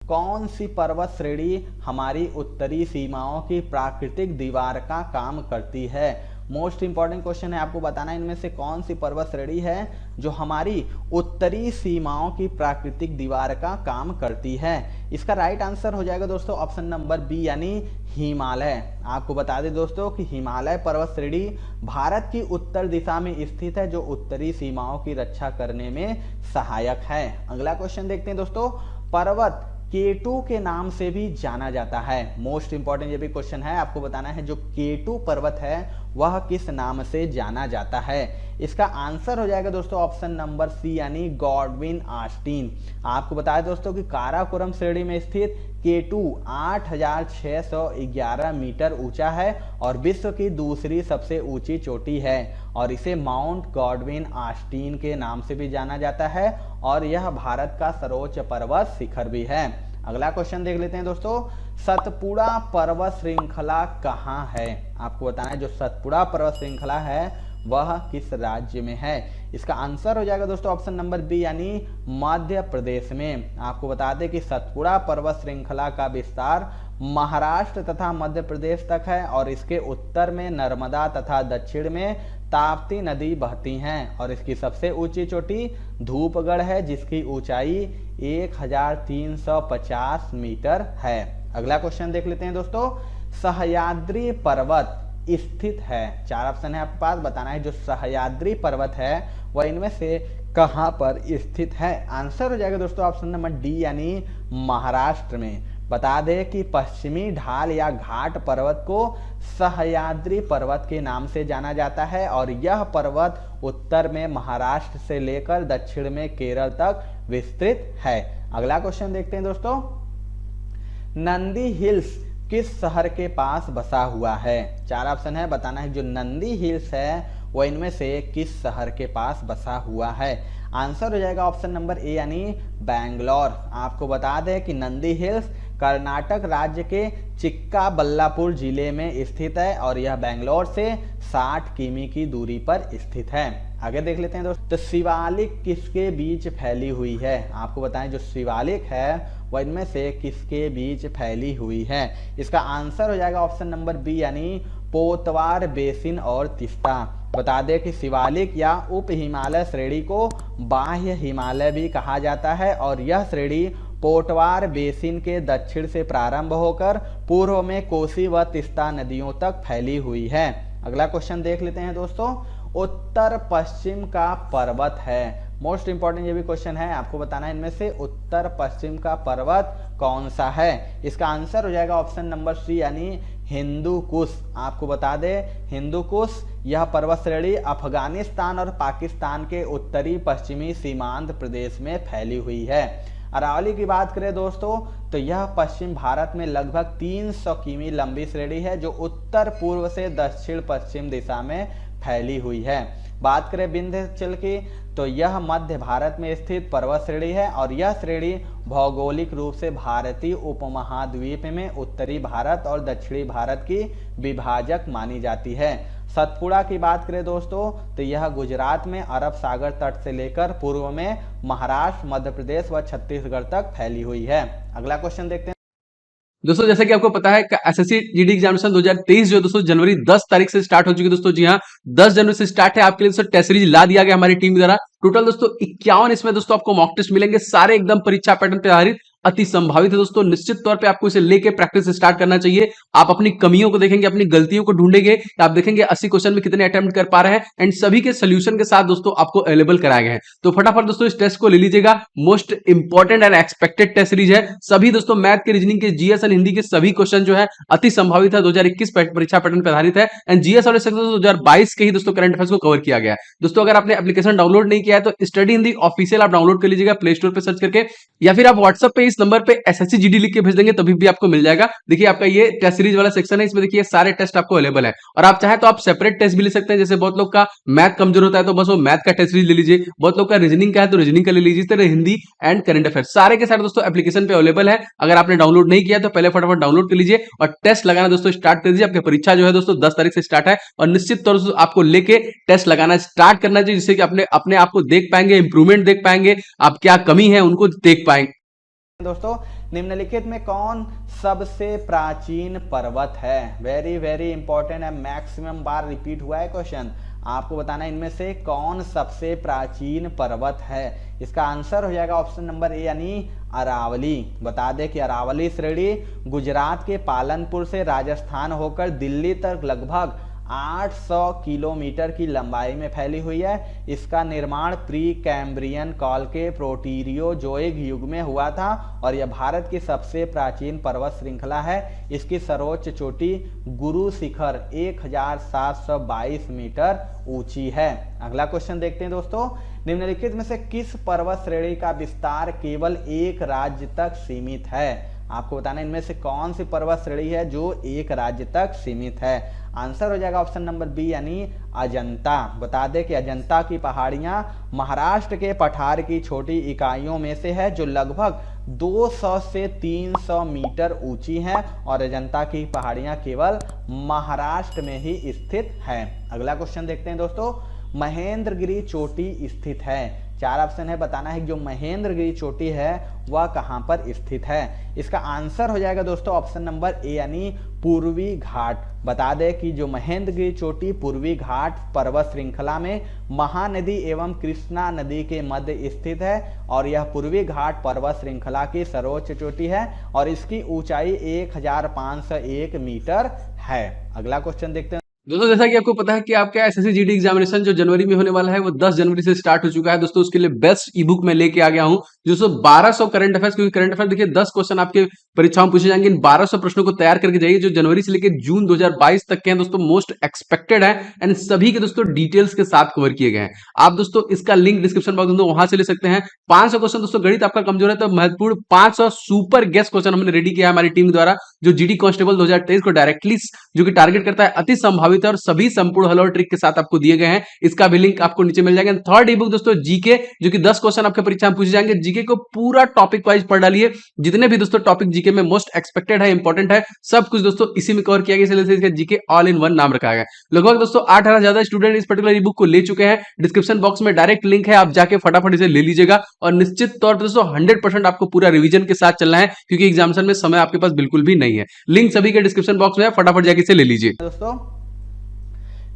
कौन सी पर्वत श्रेणी हमारी उत्तरी सीमाओं की प्राकृतिक दीवार का काम करती है? मोस्ट इंपॉर्टेंट क्वेश्चन है, आपको बताना है इनमें से कौन सी पर्वत श्रेणी है जो हमारी उत्तरी सीमाओं की प्राकृतिक दीवार का काम करती है। इसका राइट आंसर हो जाएगा दोस्तों ऑप्शन नंबर बी यानी हिमालय। आपको बता दें दोस्तों कि हिमालय पर्वत श्रेणी भारत की उत्तर दिशा में स्थित है जो उत्तरी सीमाओं की रक्षा करने में सहायक है। अगला क्वेश्चन देखते हैं दोस्तों, पर्वत K2 के नाम से भी जाना जाता है। मोस्ट इंपॉर्टेंट ये भी क्वेश्चन है, आपको बताना है जो K2 पर्वत है वह किस नाम से जाना जाता है। इसका आंसर हो जाएगा दोस्तों ऑप्शन नंबर सी यानी गॉडविन ऑस्टिन। आपको बताया दोस्तों कि काराकोरम श्रेणी में स्थित K2 8611 मीटर ऊंचा है और विश्व की दूसरी सबसे ऊंची चोटी है और इसे माउंट गॉडविन ऑस्टिन के नाम से भी जाना जाता है और यह भारत का सर्वोच्च पर्वत शिखर भी है। अगला क्वेश्चन देख लेते हैं दोस्तों, सतपुड़ा पर्वत श्रृंखला कहाँ है? आपको बताना है जो सतपुड़ा पर्वत श्रृंखला है वह किस राज्य में है। इसका आंसर हो जाएगा दोस्तों ऑप्शन नंबर बी यानी मध्य प्रदेश में। आपको बता दें कि सतपुड़ा पर्वत श्रृंखला का विस्तार महाराष्ट्र तथा मध्य प्रदेश तक है और इसके उत्तर में नर्मदा तथा दक्षिण में ताप्ती नदी बहती हैं और इसकी सबसे ऊंची चोटी धूपगढ़ है जिसकी ऊंचाई 1350 मीटर है। अगला क्वेश्चन देख लेते हैं दोस्तों, सह्याद्री पर्वत स्थित है। 4 ऑप्शन है आपके पास, बताना है जो सह्याद्री पर्वत है वह इनमें से कहां पर स्थित है। आंसर हो जाएगा दोस्तों ऑप्शन नंबर डी यानी महाराष्ट्र में। बता दें कि पश्चिमी ढाल या घाट पर्वत को सह्याद्री पर्वत के नाम से जाना जाता है और यह पर्वत उत्तर में महाराष्ट्र से लेकर दक्षिण में केरल तक विस्तृत है। अगला क्वेश्चन देखते हैं दोस्तों, नंदी हिल्स किस शहर के पास बसा हुआ है? 4 ऑप्शन है, बताना है जो नंदी हिल्स है वो इनमें से किस शहर के पास बसा हुआ है। आंसर हो जाएगा ऑप्शन नंबर ए यानी बैंगलोर। आपको बता दें कि नंदी हिल्स कर्नाटक राज्य के चिक्काबल्लापुर जिले में स्थित है और यह बैंगलोर से 60 किमी की दूरी पर स्थित है। आगे देख लेते हैं दोस्तों, तो शिवालिक किसके बीच फैली हुई है? आपको बताएं जो शिवालिक है वह इनमें से किसके बीच फैली हुई है। इसका आंसर हो जाएगा ऑप्शन नंबर बी यानी पोतवार बेसिन और तीस्ता। बता दें कि शिवालिक या उप हिमालय श्रेणी को बाह्य हिमालय भी कहा जाता है और यह श्रेणी पोटवार बेसिन के दक्षिण से प्रारंभ होकर पूर्व में कोसी व तीस्ता नदियों तक फैली हुई है। अगला क्वेश्चन देख लेते हैं दोस्तों, उत्तर पश्चिम का पर्वत है। मोस्ट इंपॉर्टेंट ये भी क्वेश्चन है, आपको बताना है इनमें से उत्तर पश्चिम का पर्वत कौन सा है। इसका आंसर हो जाएगा ऑप्शन नंबर सी यानी हिंदू कुश। आपको बता दें हिंदू कुश यह पर्वत श्रेणी अफगानिस्तान और पाकिस्तान के उत्तरी पश्चिमी सीमांत प्रदेश में फैली हुई है। अरावली की बात करें दोस्तों तो यह पश्चिम भारत में लगभग 300 किमी लंबी श्रेणी है जो उत्तर पूर्व से दक्षिण पश्चिम दिशा में फैली हुई है। बात करें विंध्याचल की तो यह मध्य भारत में स्थित पर्वत श्रेणी है और यह श्रेणी भौगोलिक रूप से भारतीय उपमहाद्वीप में उत्तरी भारत और दक्षिणी भारत की विभाजक मानी जाती है। सतपुड़ा की बात करें दोस्तों तो यह गुजरात में अरब सागर तट से लेकर पूर्व में महाराष्ट्र, मध्य प्रदेश व छत्तीसगढ़ तक फैली हुई है। अगला क्वेश्चन देखते हैं दोस्तों, जैसे कि आपको पता है एसएससी जीडी एग्जामिनेशन 2023 जो दोस्तों जनवरी 10 तारीख से स्टार्ट हो चुकी है दोस्तों। जी हाँ, 10 जनवरी से स्टार्ट है। आपके लिए दोस्तों टेस्ट सीरीज ला दिया गया हमारी टीम द्वारा। टोटल दोस्तों 51 इसमें दोस्तों आपको मॉक टेस्ट मिलेंगे, सारे एकदम परीक्षा पैटर्न पे आधारित, अति संभावित है दोस्तों। निश्चित तौर पे आपको इसे लेके प्रैक्टिस स्टार्ट करना चाहिए। आप अपनी कमियों को देखेंगे, अपनी गलतियों को ढूंढेंगे, आप देखेंगे 80 क्वेश्चन में कितने अटेम्प्ट कर पा रहे हैं एंड सभी के सोल्यूशन के साथ दोस्तों आपको अवेलेबल कराए गए हैं। तो फटाफट दोस्तों इस टेस्ट को ले लीजिएगा। Most important and expected test series है। सभी दोस्तों मैथ के, रीजनिंग के, जीएस एंड हिंदी के सभी क्वेश्चन जो है अति संभावित है, 2021 परीक्षा पैटर्न पर आधारित है एंड जीएस और 2022 के ही दोस्तों करंट अफेयर्स को कवर किया गया है। दोस्तों अगर आपने एप्लीकेशन डाउनलोड नहीं किया है तो स्टडी हिंदी ऑफिशियल आप डाउनलोड कर लीजिएगा प्ले स्टोर पे सर्च करके, या फिर आप व्हाट्सएप पे इस नंबर पे एसएससी जीडी लिख के भेज देंगे तभी भी आपको मिल जाएगा। देखिए आपका ये टेस्ट सीरीज वाला सेक्शन है, इसमें देखिए सारे टेस्ट आपको अवेलेबल है और आप चाहे तो आप सेपरेट टेस्ट भी ले सकते हैं। जैसे बहुत लोग का मैथ कमजोर होता है तो बस वो मैथ का टेस्ट सीरीज ले लीजिए, बहुत लोग का रीजनिंग का है तो रीजनिंग का ले लीजिए। इस तरह हिंदी एंड करंट अफेयर सारे के सारे दोस्तों एप्लीकेशन पे अवेलेबल है। अगर आपने डाउनलोड नहीं किया तो पहले फटाफट डाउनलोड कर लीजिए और टेस्ट लगाना दोस्तों स्टार्ट कर दीजिए। आपकी परीक्षा जो है दोस्तों 10 तारीख से स्टार्ट है और निश्चित तौर से आपको लेके टेस्ट लगाना स्टार्ट करना चाहिए, जिससे कि अपने आप को देख पाएंगे, इंप्रूवमेंट देख पाएंगे, आप क्या कमी है उनको देख पाएंगे। दोस्तों, निम्नलिखित में कौन सबसे प्राचीन पर्वत है? वेरी वेरी इंपॉर्टेंट है, मैक्सिमम बार रिपीट हुआ है क्वेश्चन। आपको बताना है इनमें से कौन सबसे प्राचीन पर्वत है। इसका आंसर हो जाएगा ऑप्शन नंबर ए यानी अरावली। बता दें कि अरावली श्रेणी गुजरात के पालनपुर से राजस्थान होकर दिल्ली तक लगभग 800 किलोमीटर की लंबाई में फैली हुई है। इसका निर्माण प्री कैम्ब्रियन काल के प्रोटीरियोजोइक युग में हुआ था और यह भारत की सबसे प्राचीन पर्वत श्रृंखला है। इसकी सर्वोच्च चोटी गुरु शिखर 1722 मीटर ऊंची है। अगला क्वेश्चन देखते हैं दोस्तों, निम्नलिखित में से किस पर्वत श्रेणी का विस्तार केवल एक राज्य तक सीमित है? आपको बताना इनमें से कौन सी पर्वत श्रेणी है जो एक राज्य तक सीमित है। आंसर हो जाएगा ऑप्शन नंबर बी यानी अजंता। बता दें कि अजंता की पहाड़ियां महाराष्ट्र के पठार की छोटी इकाइयों में से है जो लगभग 200 से 300 मीटर ऊंची हैं और अजंता की पहाड़ियां केवल महाराष्ट्र में ही स्थित हैं। अगला क्वेश्चन देखते हैं दोस्तों, महेंद्रगिरी चोटी स्थित है। 4 ऑप्शन है, बताना है जो महेंद्रगिरी चोटी है वह कहां पर स्थित है। इसका आंसर हो जाएगा दोस्तों ऑप्शन नंबर ए यानी पूर्वी घाट। बता दें कि जो महेंद्रगिरी चोटी पूर्वी घाट पर्वत श्रृंखला में महानदी एवं कृष्णा नदी के मध्य स्थित है और यह पूर्वी घाट पर्वत श्रृंखला की सर्वोच्च चोटी है और इसकी ऊंचाई 1501 मीटर है। अगला क्वेश्चन देखते हैं दोस्तों, जैसा कि आपको पता है कि आपका एसएससी जीडी एग्जामिनेशन जो जनवरी में होने वाला है वो 10 जनवरी से स्टार्ट हो चुका है। दोस्तों उसके लिए बेस्ट ई बुक मैं लेके आ गया हूं दोस्तों 1200 करंट अफेयर्स, क्योंकि करंट अफेयर देखिए 10 क्वेश्चन आपके परीक्षाओं में पूछे जाएंगे। इन 1200 प्रश्नों को तैयार करके जाइए जो जनवरी से लेकर जून 2022 तक के हैं दोस्तों, मोस्ट एक्सपेक्टेड है एंड सभी के दोस्तों डिटेल्स के साथ कवर किए गए हैं। आप दोस्तों इसका लिंक डिस्क्रिप्शन बॉक्स में वहां से ले सकते हैं। 500 क्वेश्चन दोस्तों, गणित आपका कमजोर है तो महत्वपूर्ण 500 सुपर गेस्ट क्वेश्चन हमने रेडी किया है हमारी टीम द्वारा, जो जीडी कांस्टेबल 2023 को डायरेक्टली जो कि टारगेट करता है, अति संभावित है और सभी संपूर्ण हल और ट्रिक के साथ आपको दिए गए हैं। इसका भी लिंक आपको नीचे मिल जाएगा। थर्ड ई बुक दोस्तों जीके, जो कि 10 क्वेश्चन आपके परीक्षा में पूछे जाएंगे। जीके को पूरा टॉपिक वाइज पढ़ डालिए, जितने भी दोस्तों टॉपिक जीके में मोस्ट एक्सपेक्टेड है, इंपॉर्टेंट है, सब कुछ दोस्तों इसी में कवर किया गया, इसलिए इसका जीके ऑल इन वन नाम रखा गया है। लगभग दोस्तों 8,000 ज्यादा स्टूडेंट इस पर्टिकुलर ई बुक को ले चुके हैं। डिस्क्रिप्शन बॉक्स में डायरेक्ट लिंक है, आप जाके फटाफट इसे ले लीजिएगा और निश्चित तौर पर दोस्तों 100% आपको पूरा रिवीजन के साथ चलना है, क्योंकि एग्जामिनेशन में समय आपके पास बिल्कुल भी नहीं है। लिंक सभी के डिस्क्रिप्शन बॉक्स में है, फटाफट जाके इसे ले लीजिए। दोस्तों,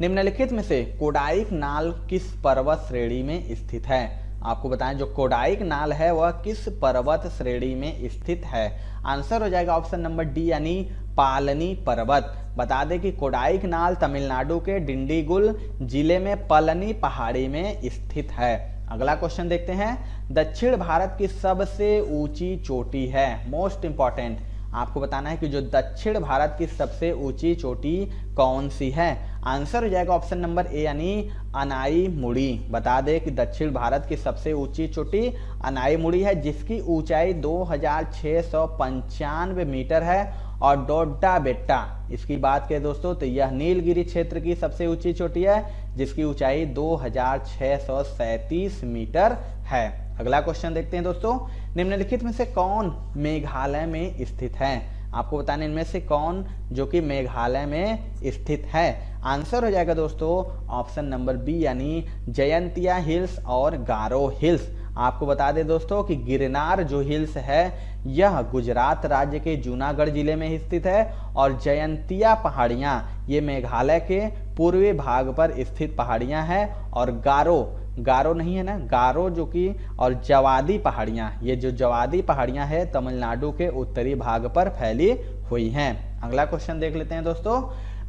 निम्नलिखित में से कोडाइक नाल किस पर्वत श्रेणी में स्थित है? आपको बताएं जो कोडाइक नाल है वह किस पर्वत श्रेणी में स्थित है। आंसर हो जाएगा ऑप्शन नंबर डी यानी पालनी पर्वत। बता दें कि कोडाइक नाल तमिलनाडु के डिंडीगुल जिले में पलनी पहाड़ी में स्थित है। अगला क्वेश्चन देखते हैं, दक्षिण भारत की सबसे ऊंची चोटी है। मोस्ट इंपॉर्टेंट, आपको बताना है कि जो दक्षिण भारत की सबसे ऊंची चोटी कौन सी है। आंसर हो जाएगा ऑप्शन नंबर ए यानी अनाई मुड़ी। बता दें कि दक्षिण भारत की सबसे ऊंची चोटी अनाई मुड़ी है, जिसकी ऊंचाई 2695 मीटर है और डोड्डा बेट्टा, इसकी बात करें दोस्तों तो यह नीलगिरी क्षेत्र की सबसे ऊंची चोटी है, जिसकी ऊंचाई 2637 मीटर है। अगला क्वेश्चन देखते हैं दोस्तों, निम्नलिखित में से कौन मेघालय में स्थित है। आपको बताना इनमें से कौन जो कि मेघालय में स्थित है। आंसर हो जाएगा दोस्तों ऑप्शन नंबर बी यानी जयंतिया हिल्स और गारो हिल्स। आपको बता दें दोस्तों कि गिरनार जो हिल्स है यह गुजरात राज्य के जूनागढ़ जिले में स्थित है और जयंतिया पहाड़ियां ये मेघालय के पूर्वी भाग पर स्थित पहाड़ियां हैं और गारो नहीं है ना, गारो जो कि और जवादी पहाड़ियां, ये जो जवादी पहाड़ियां है तमिलनाडु के उत्तरी भाग पर फैली हुई हैं। अगला क्वेश्चन देख लेते हैं दोस्तों,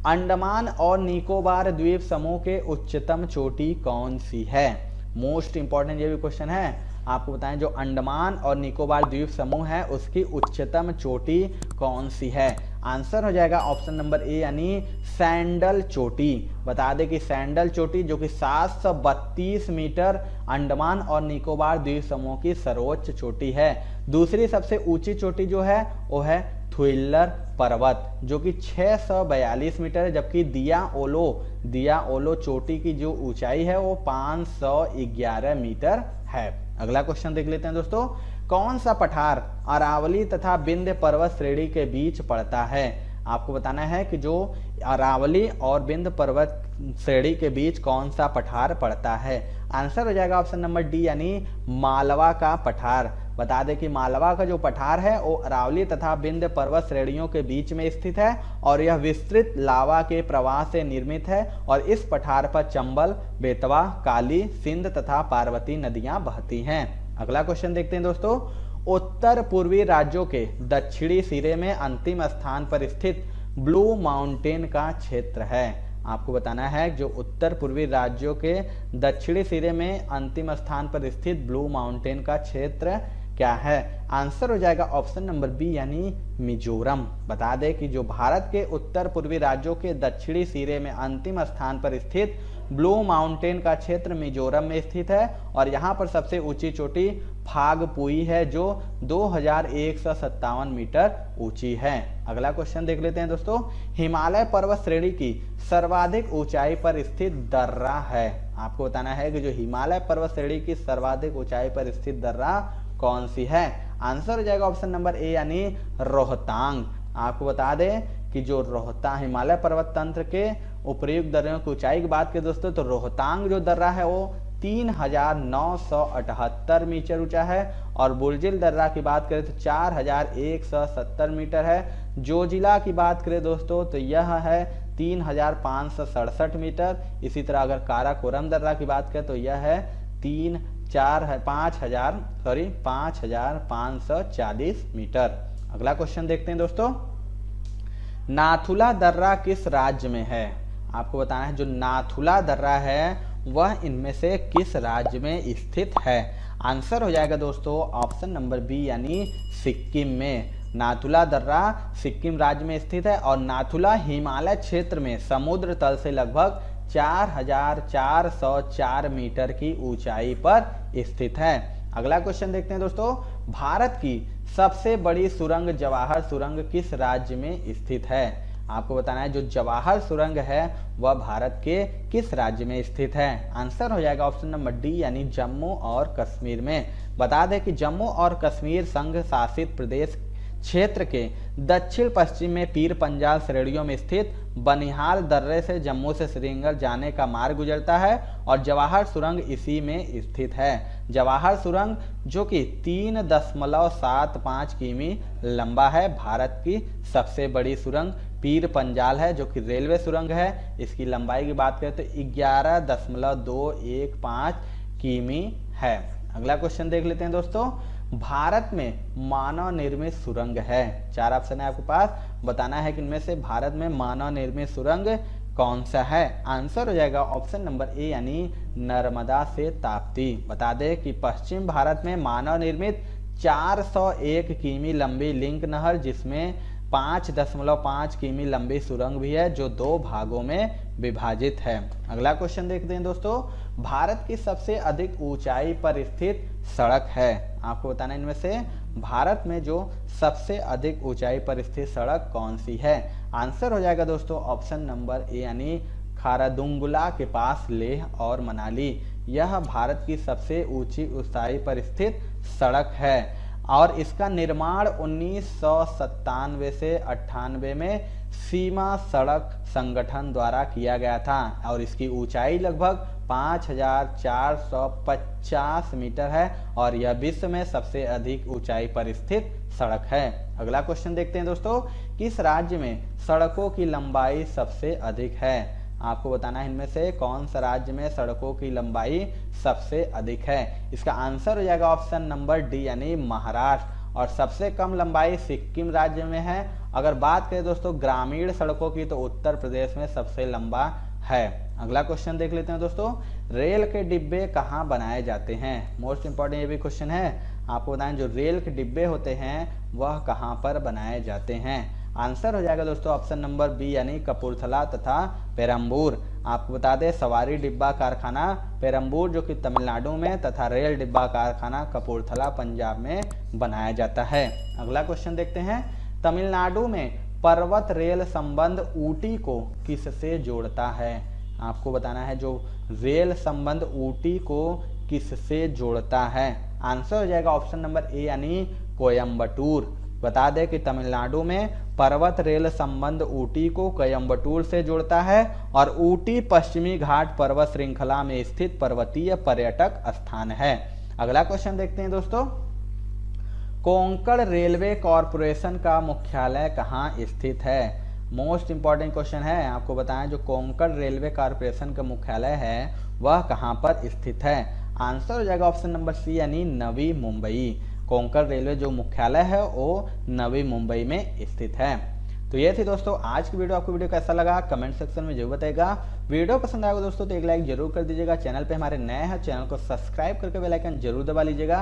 अंडमान और निकोबार द्वीप समूह के उच्चतम चोटी कौन सी है। मोस्ट इंपॉर्टेंट ये भी क्वेश्चन है। आपको बताएं जो अंडमान और निकोबार द्वीप समूह है उसकी उच्चतम चोटी कौन सी है। आंसर हो जाएगा ऑप्शन नंबर ए यानी सैंडल चोटी। बता दें कि सैंडल चोटी जो कि 732 मीटर अंडमान और निकोबार द्वीप समूह की सर्वोच्च चोटी है। दूसरी सबसे ऊंची चोटी जो है वो है थुइल्लर पर्वत जो कि 642 मीटर है, जबकि दिया ओलो चोटी की जो ऊंचाई है वो 511 मीटर है। अगला क्वेश्चन देख लेते हैं दोस्तों, कौन सा पठार अरावली तथा विंध्य पर्वत श्रेणी के बीच पड़ता है। आपको बताना है कि जो अरावली और विंध्य पर्वत श्रेणी के बीच कौन सा पठार पड़ता है। आंसर हो जाएगा ऑप्शन नंबर डी यानी मालवा का पठार। बता दें कि मालवा का जो पठार है वो अरावली तथा विंध्य पर्वत श्रेणियों के बीच में स्थित है और यह विस्तृत लावा के प्रवाह से निर्मित है और इस पठार पर चंबल, बेतवा, काली, सिंध तथा पार्वती नदियां बहती हैं। अगला क्वेश्चन देखते हैं दोस्तों। उत्तर पूर्वी राज्यों के दक्षिणी सिरे में अंतिम स्थान पर स्थित ब्लू माउंटेन का क्षेत्र है। आपको बताना है जो उत्तर पूर्वी राज्यों के दक्षिणी सिरे में अंतिम स्थान पर स्थित ब्लू माउंटेन का क्षेत्र क्या है। आंसर हो जाएगा ऑप्शन नंबर बी यानी मिजोरम। बता दें कि जो भारत के उत्तर पूर्वी राज्यों के दक्षिणी सिरे में अंतिम स्थान पर स्थित ब्लू माउंटेन का क्षेत्र मिजोरम में स्थित है और यहाँ पर सबसे ऊंची चोटी फागपुई है जो 2157 मीटर ऊंची है। अगला क्वेश्चन देख लेते हैं दोस्तों। हिमालय पर्वत श्रेणी की सर्वाधिक ऊंचाई पर स्थित दर्रा है। आपको बताना है कि जो हिमालय पर्वत श्रेणी की सर्वाधिक ऊंचाई पर स्थित दर्रा कौन सी है। आंसर हो जाएगा ऑप्शन नंबर ए यानी रोहतांग। आपको बता दें कि जो रोहतांग हिमालय पर्वत तंत्र के उपयुक्त दर्रों की ऊंचाई की बात करें दोस्तों तो रोहतांग जो दर्रा है वो 3978 मीटर ऊंचा है और बुलजिल दर्रा की बात करें तो 4170 मीटर है। जोजिला की बात करें दोस्तों तो यह है 3567 मीटर। इसी तरह अगर काराकोरम दर्रा की बात करें तो यह है 5540 मीटर। अगला क्वेश्चन देखते हैं दोस्तों। नाथुला दर्रा किस राज्य में है। आपको बताना है जो नाथुला दर्रा है वह इनमें से किस राज्य में स्थित है। आंसर हो जाएगा दोस्तों ऑप्शन नंबर बी यानी सिक्किम में। नाथुला दर्रा सिक्किम राज्य में स्थित है और नाथुला हिमालय क्षेत्र में समुद्र तल से लगभग 4404 मीटर की ऊंचाई पर स्थित है। अगला क्वेश्चन देखते हैं दोस्तों। भारत की सबसे बड़ी सुरंग जवाहर सुरंग किस राज्य में स्थित है। आपको बताना है जो जवाहर सुरंग है वह भारत के किस राज्य में स्थित है। आंसर हो जाएगा ऑप्शन नंबर डी यानी जम्मू और कश्मीर में। बता दें कि जम्मू और कश्मीर संघ शासित प्रदेश क्षेत्र के दक्षिण पश्चिम में पीर पंजाल श्रेणियों में स्थित बनिहाल दर्रे से जम्मू से श्रीनगर जाने का मार्ग गुजरता है और जवाहर सुरंग इसी में स्थित है। जवाहर सुरंग जो कि 3.75 किमी लंबा है। भारत की सबसे बड़ी सुरंग पीर पंजाल है जो कि रेलवे सुरंग है। इसकी लंबाई की बात करें तो 11.215 किमी है। अगला क्वेश्चन देख लेते हैं दोस्तों। भारत में मानव निर्मित सुरंग है। 4 ऑप्शन है आपके पास। बताना है कि इनमें से भारत में मानव निर्मित सुरंग कौन सा है। आंसर हो जाएगा ऑप्शन नंबर ए यानी नर्मदा से ताप्ती। बता दें कि पश्चिम भारत में मानव निर्मित 401 किमी लंबी लिंक नहर जिसमें 5.5 किमी लंबी सुरंग भी है जो 2 भागों में विभाजित है। अगला क्वेश्चन देखते हैं दोस्तों। भारत की सबसे अधिक ऊंचाई पर स्थित सड़क है। आपको बताना इनमें से भारत में जो सबसे अधिक ऊंचाई पर स्थित सड़क कौन सी है। आंसर हो जाएगा दोस्तों ऑप्शन नंबर ए यानी खारदुंगला के पास लेह और मनाली। यह भारत की सबसे ऊंची ऊंचाई पर स्थित सड़क है और इसका निर्माण 1997 से 98 में सीमा सड़क संगठन द्वारा किया गया था और इसकी ऊंचाई लगभग 5450 मीटर है और यह विश्व में सबसे अधिक ऊंचाई पर स्थित सड़क है। अगला क्वेश्चन देखते हैं दोस्तों। किस राज्य में सड़कों की लंबाई सबसे अधिक है। आपको बताना है इनमें से कौन सा राज्य में सड़कों की लंबाई सबसे अधिक है। इसका आंसर हो जाएगा ऑप्शन नंबर डी यानी महाराष्ट्र और सबसे कम लंबाई सिक्किम राज्य में है। अगर बात करें दोस्तों ग्रामीण सड़कों की तो उत्तर प्रदेश में सबसे लंबा है। अगला क्वेश्चन देख लेते हैं दोस्तों। रेल के डिब्बे कहाँ बनाए जाते हैं। मोस्ट इंपॉर्टेंट ये भी क्वेश्चन है। आपको बताएं जो रेल के डिब्बे होते हैं वह कहाँ पर बनाए जाते हैं। आंसर हो जाएगा दोस्तों ऑप्शन नंबर बी यानी कपूरथला तथा पेरम्बूर। आपको बता दें सवारी डिब्बा कारखाना पेरम्बूर जो कि तमिलनाडु में तथा रेल डिब्बा कारखाना कपूरथला पंजाब में बनाया जाता है। अगला क्वेश्चन देखते हैं। तमिलनाडु में पर्वत रेल संबंध ऊटी को किससे जोड़ता है। आपको बताना है जो रेल संबंध ऊटी को किससे जोड़ता है। आंसर हो जाएगा ऑप्शन नंबर ए यानी कोयम्बटूर। बता दें कि तमिलनाडु में पर्वत रेल संबंध ऊटी को कोयम्बटूर से जोड़ता है और ऊटी पश्चिमी घाट पर्वत श्रृंखला में स्थित पर्वतीय पर्यटक स्थान है। अगला क्वेश्चन देखते हैं दोस्तों। कोंकण रेलवे कॉरपोरेशन का मुख्यालय कहाँ स्थित है? मोस्ट इंपॉर्टेंट क्वेश्चन है, आपको बताएं जो कोंकण रेलवे कॉरपोरेशन का मुख्यालय है वह कहाँ पर स्थित है? आंसर हो जाएगा ऑप्शन नंबर सी यानी नवी मुंबई। कोंकण रेलवे जो मुख्यालय है वो नवी मुंबई में स्थित है। तो ये थी दोस्तों आज की वीडियो। आपको वीडियो कैसा लगा कमेंट सेक्शन में जरूर बताइएगा। वीडियो पसंद आएगा दोस्तों तो एक लाइक जरूर कर दीजिएगा। चैनल पे हमारे नए हैं, चैनल को सब्सक्राइब करके बेल आइकन जरूर दबा लीजिएगा।